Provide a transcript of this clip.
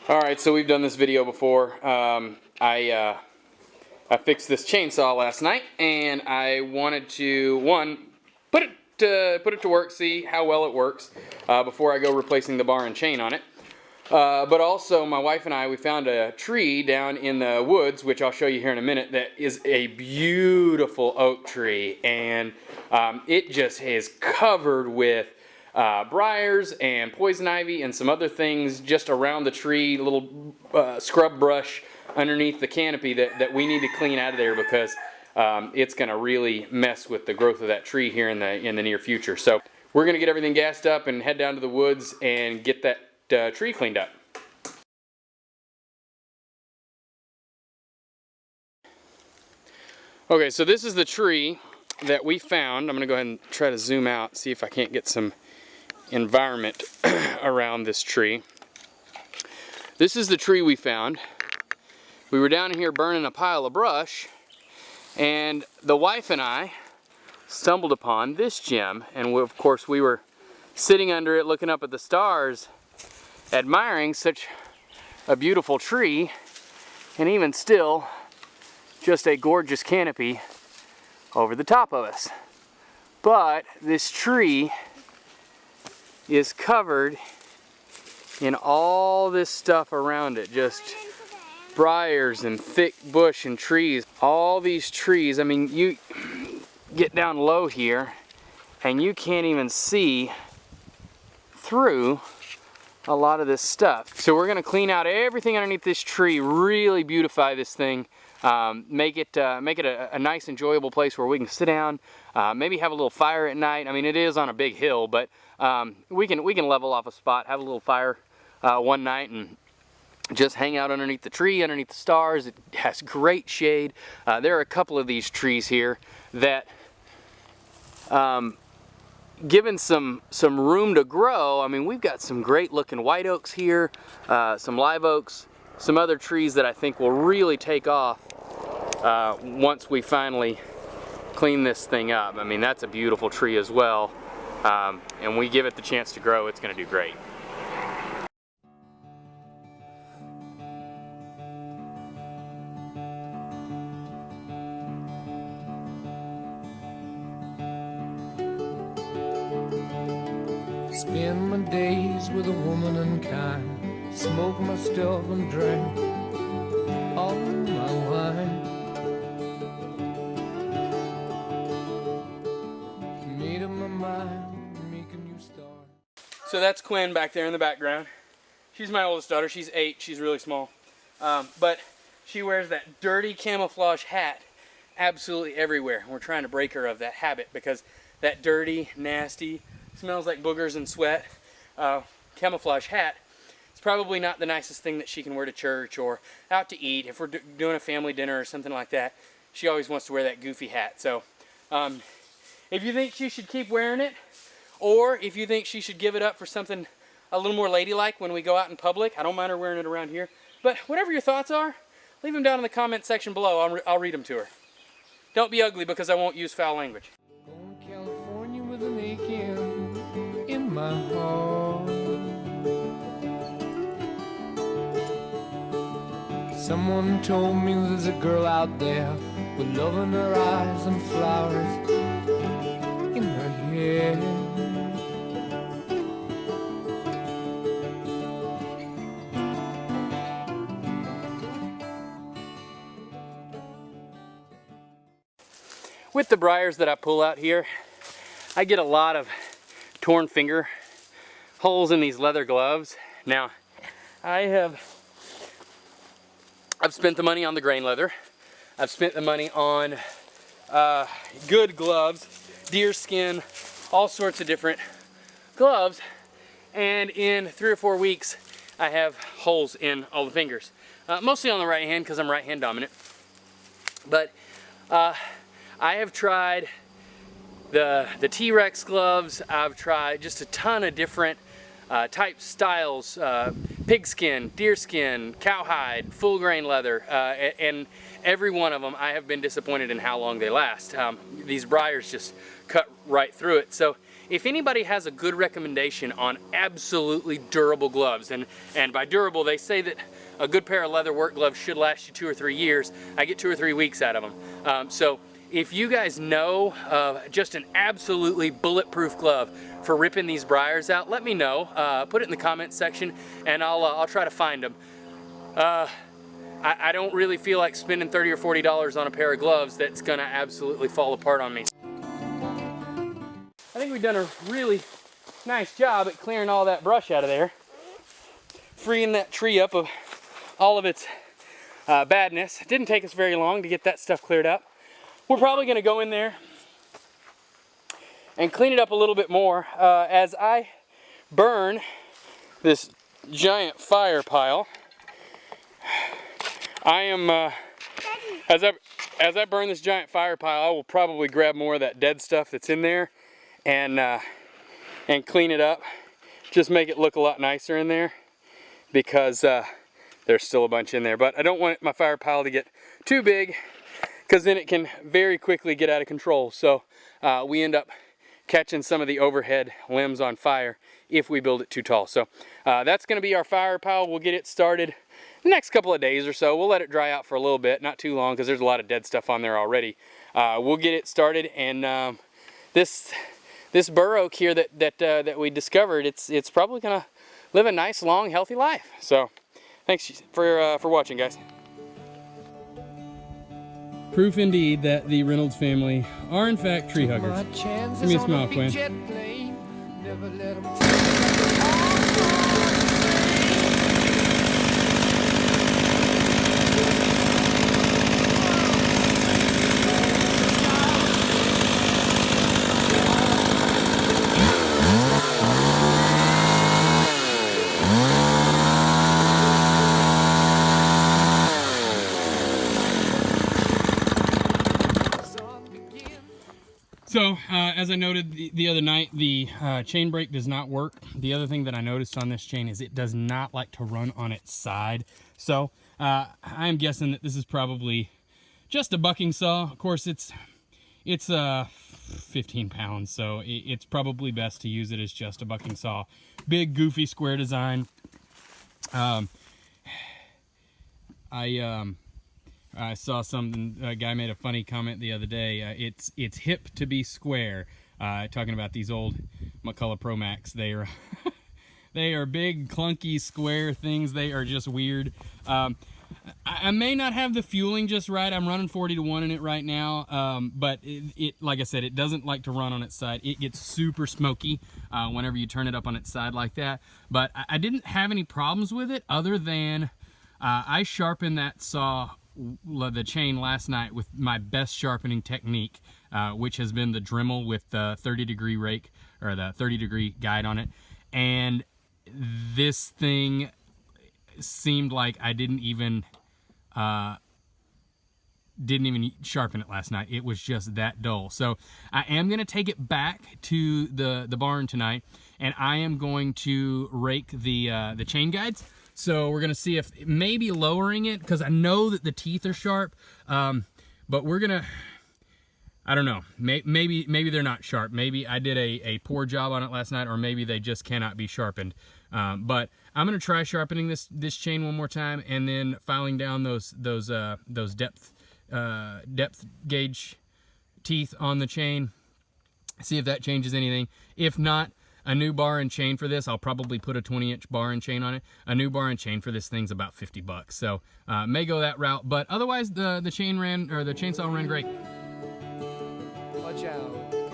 Alright, so we've done this video before. I fixed this chainsaw last night, and I wanted to, put it to work, see how well it works before I go replacing the bar and chain on it. But also, my wife and I, we found a tree down in the woods, which I'll show you here in a minute, that is a beautiful oak tree, and it just is covered with briars and poison ivy and some other things just around the tree, little scrub brush underneath the canopy that we need to clean out of there, because it's going to really mess with the growth of that tree here in the near future. So we're going to get everything gassed up and head down to the woods and get that tree cleaned up. Okay, so this is the tree that we found. I'm going to go ahead and try to zoom out, see if I can't get some environment around this tree. This is the tree we found. We were down here burning a pile of brush, and the wife and I stumbled upon this gem, and of course we were sitting under it looking up at the stars, admiring such a beautiful tree, and even still just a gorgeous canopy over the top of us. But this tree is covered in all this stuff around it, just briars and thick bush and trees. All these trees, I mean, you get down low here and you can't even see through a lot of this stuff. So we're gonna clean out everything underneath this tree, really beautify this thing, make it a nice, enjoyable place where we can sit down, maybe have a little fire at night. I mean, it is on a big hill, but we can level off a spot, have a little fire one night, and just hang out underneath the tree, underneath the stars. It has great shade. There are a couple of these trees here that, given some room to grow, I mean, we've got some great looking white oaks here, some live oaks, some other trees that I think will really take off once we finally clean this thing up. I mean, that's a beautiful tree as well, and we give it the chance to grow, it's going to do great. Spend my days with a woman unkind, smoke my stuff and drink all my wine. Made up my mind, make a new start. So that's Quinn back there in the background. She's my oldest daughter. She's 8. She's really small. But she wears that dirty camouflage hat absolutely everywhere. We're trying to break her of that habit, because that dirty, nasty, smells like boogers and sweat camouflage hat, it's probably not the nicest thing that she can wear to church or out to eat. If we're doing a family dinner or something like that, she always wants to wear that goofy hat. So if you think she should keep wearing it, or if you think she should give it up for something a little more ladylike when we go out in public, I don't mind her wearing it around here. But whatever your thoughts are, leave them down in the comment section below. I'll read them to her. Don't be ugly, because I won't use foul language. Going to California with an aching in my heart. Someone told me there's a girl out there with love in her eyes and flowers in her hair. With the briars that I pull out here, I get a lot of torn finger holes in these leather gloves. Now, I've spent the money on the grain leather. I've spent the money on good gloves, deer skin, all sorts of different gloves, and in 3 or 4 weeks I have holes in all the fingers. Mostly on the right hand, because I'm right hand dominant. But I have tried the T-Rex gloves. I've tried just a ton of different type styles, pigskin, deerskin, cowhide, full grain leather, and every one of them I have been disappointed in how long they last. These briars just cut right through it. So if anybody has a good recommendation on absolutely durable gloves, and by durable they say that a good pair of leather work gloves should last you 2 or 3 years. I get 2 or 3 weeks out of them. So if you guys know just an absolutely bulletproof glove for ripping these briars out, let me know. Put it in the comments section, and I'll try to find them. I don't really feel like spending $30 or $40 on a pair of gloves that's gonna absolutely fall apart on me. I think we've done a really nice job at clearing all that brush out of there, freeing that tree up of all of its badness. It didn't take us very long to get that stuff cleared up. We're probably gonna go in there and clean it up a little bit more as I burn this giant fire pile. I am, as I burn this giant fire pile, I will probably grab more of that dead stuff that's in there and clean it up. Just make it look a lot nicer in there, because there's still a bunch in there. But I don't want my fire pile to get too big, because then it can very quickly get out of control. So we end up catching some of the overhead limbs on fire if we build it too tall. So that's going to be our fire pile. We'll get it started the next couple of days or so. We'll let it dry out for a little bit, not too long, because there's a lot of dead stuff on there already. We'll get it started, and this bur oak here that we discovered, it's probably going to live a nice, long, healthy life. So thanks for watching, guys. Proof indeed that the Reynolds family are in fact tree huggers. Give me a smile, Quinn. So, as I noted the other night, the chain brake does not work. The other thing that I noticed on this chain is it does not like to run on its side. So, I'm guessing that this is probably just a bucking saw. Of course, it's 15 pounds, so it's probably best to use it as just a bucking saw. Big, goofy, square design. I saw something, a guy made a funny comment the other day. It's hip to be square. Talking about these old McCulloch Pro Max. They are they are big, clunky, square things. They are just weird. I may not have the fueling just right. I'm running 40 to 1 in it right now. But it like I said, it doesn't like to run on its side. It gets super smoky whenever you turn it up on its side like that. But I didn't have any problems with it, other than I sharpened that saw, the chain, last night with my best sharpening technique, which has been the Dremel with the 30-degree rake, or the 30-degree guide on it. And this thing seemed like I didn't even sharpen it last night. It was just that dull. So I am going to take it back to the barn tonight, and I am going to rake the chain guides. So we're gonna see if maybe lowering it, because I know that the teeth are sharp, but we're gonna, I don't know, maybe they're not sharp. Maybe I did a poor job on it last night, or maybe they just cannot be sharpened. But I'm gonna try sharpening this chain one more time, and then filing down those depth gauge teeth on the chain. See if that changes anything. If not, a new bar and chain for this, I'll probably put a 20-inch bar and chain on it. A new bar and chain for this thing's about 50 bucks. So may go that route, but otherwise the chainsaw ran great. Watch out.